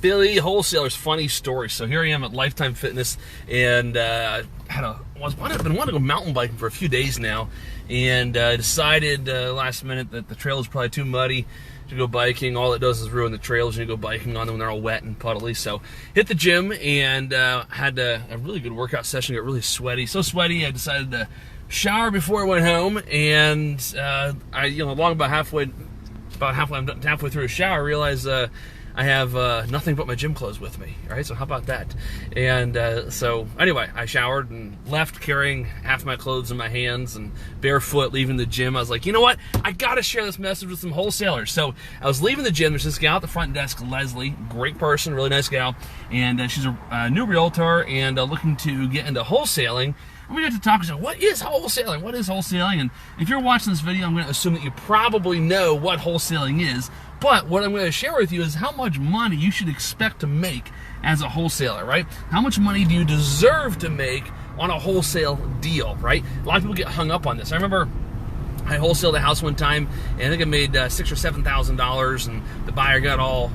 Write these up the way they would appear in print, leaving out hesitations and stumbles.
Philly wholesalers, funny story. So here I am at Lifetime Fitness, and been wanting to go mountain biking for a few days now, and decided last minute that the trail is probably too muddy to go biking. All it does is ruin the trails when you go biking on them when they're all wet and puddly. So hit the gym and had a really good workout session. Got really sweaty, so sweaty I decided to shower before I went home, and along about halfway through a shower, I realized I have nothing but my gym clothes with me. All right, so how about that? And so anyway, I showered and left carrying half my clothes in my hands and barefoot leaving the gym. I was like, you know what? I got to share this message with some wholesalers. So I was leaving the gym. There's this gal at the front desk, Leslie, great person, really nice gal, and she's a new realtor and looking to get into wholesaling. And we got to talk about what is wholesaling? What is wholesaling? And if you're watching this video, I'm going to assume that you probably know what wholesaling is. But what I'm going to share with you is how much money you should expect to make as a wholesaler, right? How much money do you deserve to make on a wholesale deal, right? A lot of people get hung up on this. I remember I wholesaled a house one time, and I think I made $6,000 or $7,000, and the buyer got all,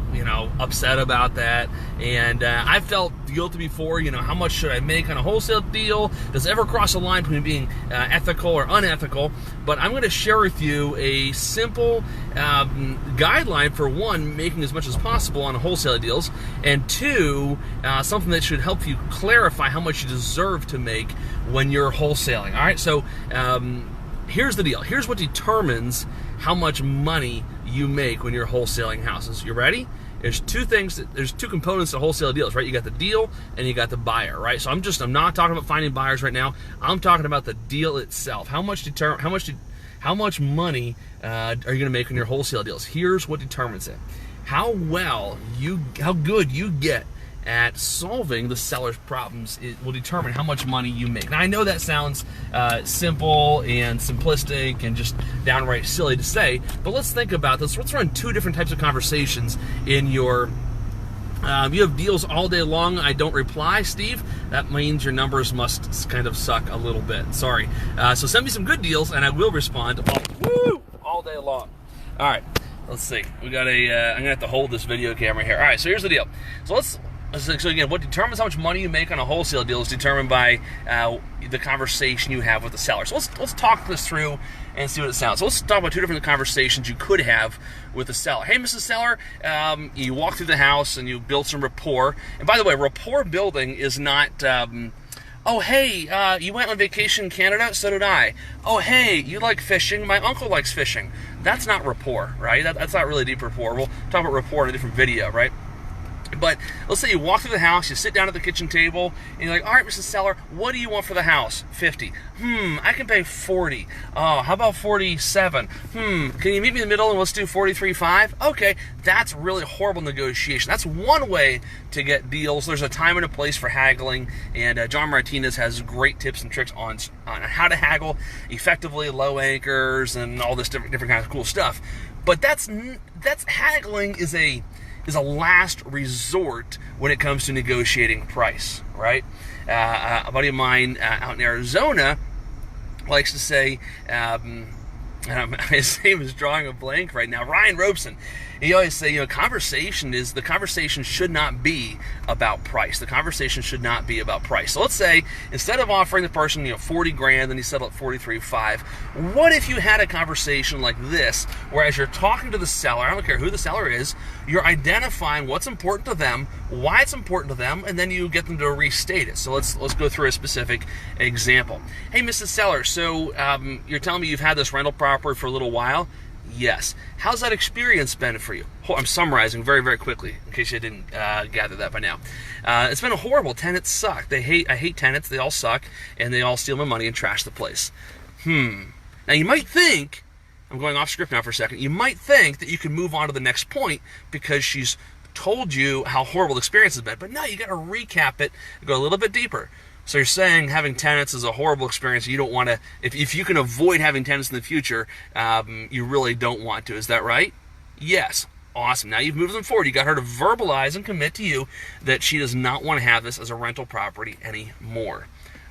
upset about that. And I felt guilty before, how much should I make on a wholesale deal? Does it ever cross a line between being ethical or unethical? But I'm going to share with you a simple guideline for one, making as much as possible on wholesale deals, and two, something that should help you clarify how much you deserve to make when you're wholesaling. All right, so here's the deal. Here's what determines how much money you make when you're wholesaling houses. You ready? There's two components to wholesale deals, right? You got the deal and you got the buyer, right? So I'm not talking about finding buyers right now. I'm talking about the deal itself. How much money are you going to make on your wholesale deals? Here's what determines it. How good you get at solving the seller's problems, it will determine how much money you make. Now, I know that sounds simple and simplistic and just downright silly to say, but let's think about this. Let's run two different types of conversations in your you have deals all day long. I don't reply, Steve. That means your numbers must kind of suck a little bit. Sorry. So send me some good deals, and I will respond all day long. All right. Let's see. We got I'm gonna have to hold this video camera here. All right. So here's the deal. So again, what determines how much money you make on a wholesale deal is determined by the conversation you have with the seller. So let's talk this through and see what it sounds. So let's talk about two different conversations you could have with the seller. Hey, Mrs. Seller, you walk through the house and you build some rapport. And by the way, rapport building is not, oh, hey, you went on vacation in Canada? So did I. Oh, hey, you like fishing? My uncle likes fishing. That's not rapport, right? That's not really deep rapport. We'll talk about rapport in a different video, right? But let's say you walk through the house, you sit down at the kitchen table, and you're like, all right, Mrs. Seller, what do you want for the house? 50. I can pay 40. Oh, how about 47? Can you meet me in the middle and let's do 43.5? Okay, that's really horrible negotiation. That's one way to get deals. There's a time and a place for haggling, and John Martinez has great tips and tricks on how to haggle effectively, low anchors, and all this different kinds of cool stuff. But that's haggling is a last resort when it comes to negotiating price, right? A buddy of mine out in Arizona likes to say, his name is drawing a blank right now, Ryan Robeson. He always say, the conversation should not be about price. The conversation should not be about price. So let's say instead of offering the person 40 grand, then you settle at 43.5. What if you had a conversation like this, where as you're talking to the seller, I don't care who the seller is, you're identifying what's important to them, why it's important to them, and then you get them to restate it. So let's go through a specific example. Hey, Mrs. Seller, so you're telling me you've had this rental property for a little while? Yes. How's that experience been for you? I'm summarizing very, very quickly in case you didn't gather that by now. It's been horrible. Tenants suck. I hate tenants. They all suck, and they all steal my money and trash the place. Now you might think, I'm going off script now for a second, you might think that you can move on to the next point because she's told you how horrible the experience has been. But no, you got to recap it and go a little bit deeper. So you're saying having tenants is a horrible experience. You don't want to, if you can avoid having tenants in the future, you really don't want to. Is that right? Yes. Awesome. Now you've moved them forward. You got her to verbalize and commit to you that she does not want to have this as a rental property anymore.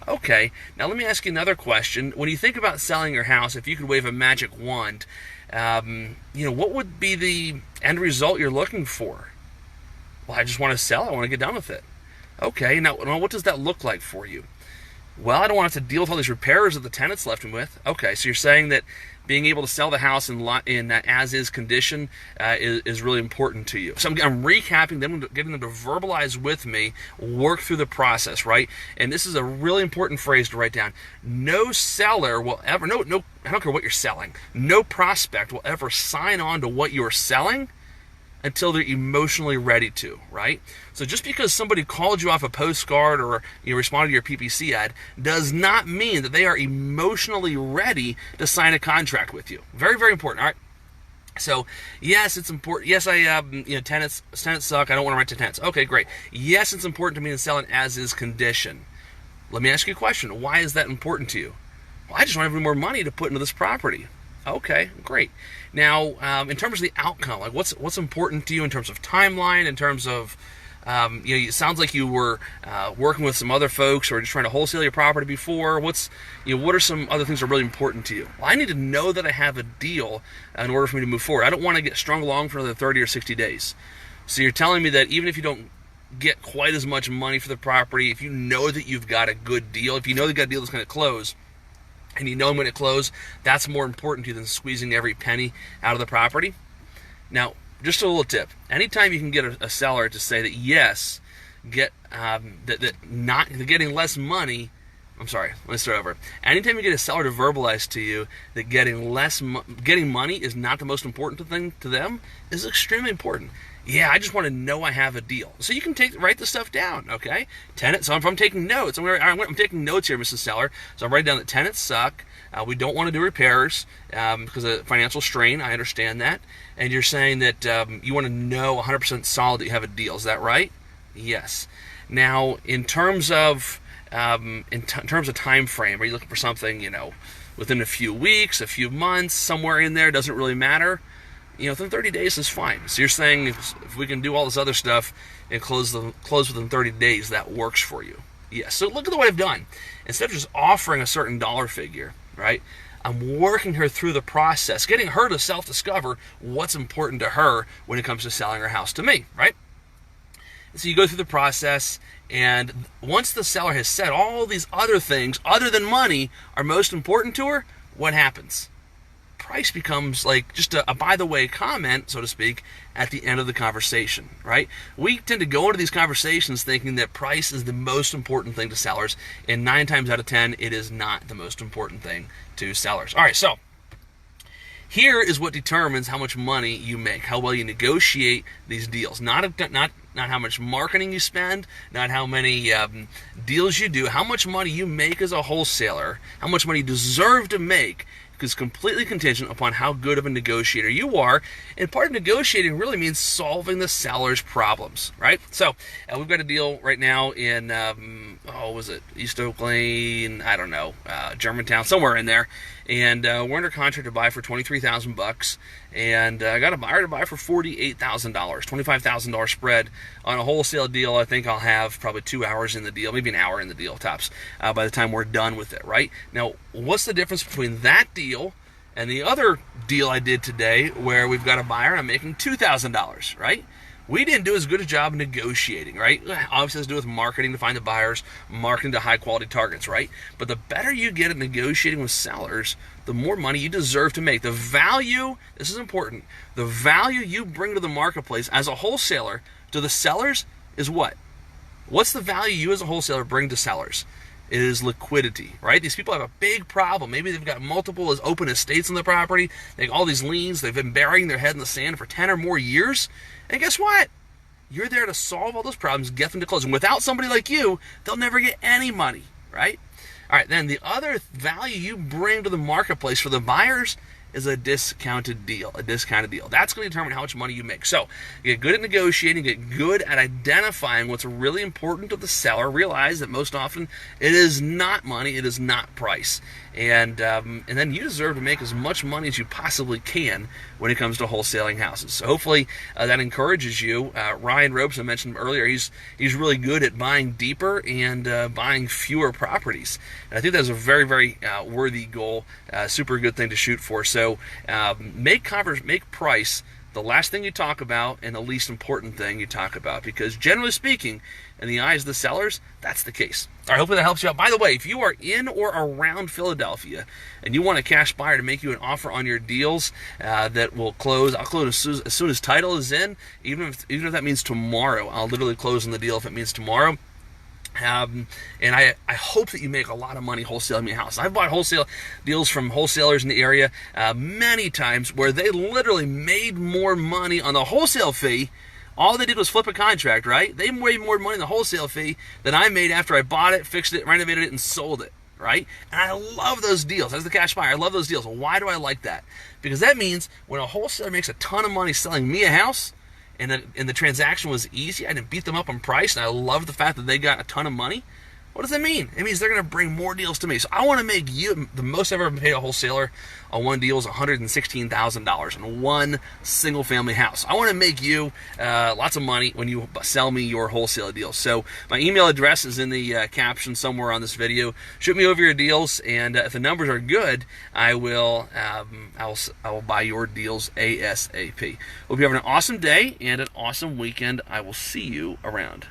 Okay. Now let me ask you another question. When you think about selling your house, if you could wave a magic wand, what would be the end result you're looking for? Well, I just want to sell. I want to get done with it. Okay, now what does that look like for you? Well, I don't want to have to deal with all these repairs that the tenants left me with. Okay, so you're saying that being able to sell the house in as-is condition is really important to you. So I'm recapping them, getting them to verbalize with me, work through the process, right? And this is a really important phrase to write down. No seller will ever, no, I don't care what you're selling, no prospect will ever sign on to what you're selling until they're emotionally ready to, right? So just because somebody called you off a postcard or you responded to your PPC ad does not mean that they are emotionally ready to sign a contract with you. Very, very important, all right? So, yes, it's important. Yes, tenants suck. I don't want to rent to tenants. Okay, great. Yes, it's important to me to sell an as-is condition. Let me ask you a question. Why is that important to you? Well, I just want to have more money to put into this property. Okay, great. Now, in terms of the outcome, like what's important to you in terms of timeline, in terms of, it sounds like you were working with some other folks or just trying to wholesale your property before. What are some other things that are really important to you? Well, I need to know that I have a deal in order for me to move forward. I don't want to get strung along for another 30 or 60 days. So you're telling me that even if you don't get quite as much money for the property, if you know that you've got a good deal, if you know you've got a deal that's going to close, and you know when it closes, that's more important to you than squeezing every penny out of the property. Now, just a little tip. Anytime you can get a seller to say that yes, getting less money, I'm sorry, let's start over. Anytime you get a seller to verbalize to you that getting money is not the most important thing to them is extremely important. Yeah, I just want to know I have a deal. So you can write the stuff down, okay? So if I'm taking notes, I'm taking notes here, Mrs. Seller. So I'm writing down that tenants suck. We don't want to do repairs because of financial strain. I understand that. And you're saying that you want to know 100% solid that you have a deal. Is that right? Yes. Now, in terms of time frame, are you looking for something, within a few weeks, a few months, somewhere in there? Doesn't really matter. Within 30 days is fine. So you're saying if we can do all this other stuff and close within 30 days, that works for you. Yes. So look at what I've done. Instead of just offering a certain dollar figure, right? I'm working her through the process, getting her to self-discover what's important to her when it comes to selling her house to me, right? So you go through the process, and once the seller has said all these other things other than money are most important to her, what happens? Price becomes like just a by the way comment, so to speak, at the end of the conversation, right? We tend to go into these conversations thinking that price is the most important thing to sellers, and 9 times out of 10, it is not the most important thing to sellers. All right, so here is what determines how much money you make, how well you negotiate these deals. Not how much marketing you spend, not how many deals you do, how much money you make as a wholesaler, how much money you deserve to make is completely contingent upon how good of a negotiator you are. And part of negotiating really means solving the seller's problems, right? So we've got a deal right now in, East Oakland, I don't know, Germantown, somewhere in there. And we're under contract to buy for $23,000, and I got a buyer to buy for $48,000, $25,000 spread on a wholesale deal. I think I'll have probably 2 hours in the deal, maybe an hour in the deal tops, by the time we're done with it, right? Now, what's the difference between that deal and the other deal I did today where we've got a buyer and I'm making $2,000, right? We didn't do as good a job negotiating, right? Obviously, it has to do with marketing to find the buyers, marketing to high-quality targets, right? But the better you get at negotiating with sellers, the more money you deserve to make. The value, this is important, the value you bring to the marketplace as a wholesaler to the sellers is what? What's the value you as a wholesaler bring to sellers? It is liquidity, right? These people have a big problem. Maybe they've got multiple open estates on the property. They have all these liens. They've been burying their head in the sand for 10 or more years. And guess what? You're there to solve all those problems, get them to close. And without somebody like you, they'll never get any money, right? All right, then the other value you bring to the marketplace for the buyers is a discounted deal, That's going to determine how much money you make. So you get good at negotiating, get good at identifying what's really important to the seller. Realize that most often it is not money, it is not price. And then you deserve to make as much money as you possibly can when it comes to wholesaling houses. So hopefully that encourages you. Ryan Ropes, I mentioned him earlier, he's really good at buying deeper and buying fewer properties. And I think that's a very, very worthy goal, super good thing to shoot for. So make price the last thing you talk about and the least important thing you talk about, because generally speaking, in the eyes of the sellers, that's the case. All right, hopefully that helps you out. By the way, if you are in or around Philadelphia and you want a cash buyer to make you an offer on your deals that will close, I'll close as soon as title is in, even if that means tomorrow. I'll literally close on the deal if it means tomorrow. And I hope that you make a lot of money wholesaling your house. I've bought wholesale deals from wholesalers in the area many times where they literally made more money on the wholesale fee. All they did was flip a contract, right? They made more money on the wholesale fee than I made after I bought it, fixed it, renovated it, and sold it, right? And I love those deals. As the cash buyer, I love those deals. Why do I like that? Because that means when a wholesaler makes a ton of money selling me a house, and the transaction was easy, I didn't beat them up on price, and I love the fact that they got a ton of money. What does that mean? It means they're going to bring more deals to me. So I want to make you, the most I've ever paid a wholesaler on one deal is $116,000 on one single family house. I want to make you lots of money when you sell me your wholesale deals. So my email address is in the caption somewhere on this video. Shoot me over your deals, and if the numbers are good, I will buy your deals ASAP. Hope you have an awesome day and an awesome weekend. I will see you around.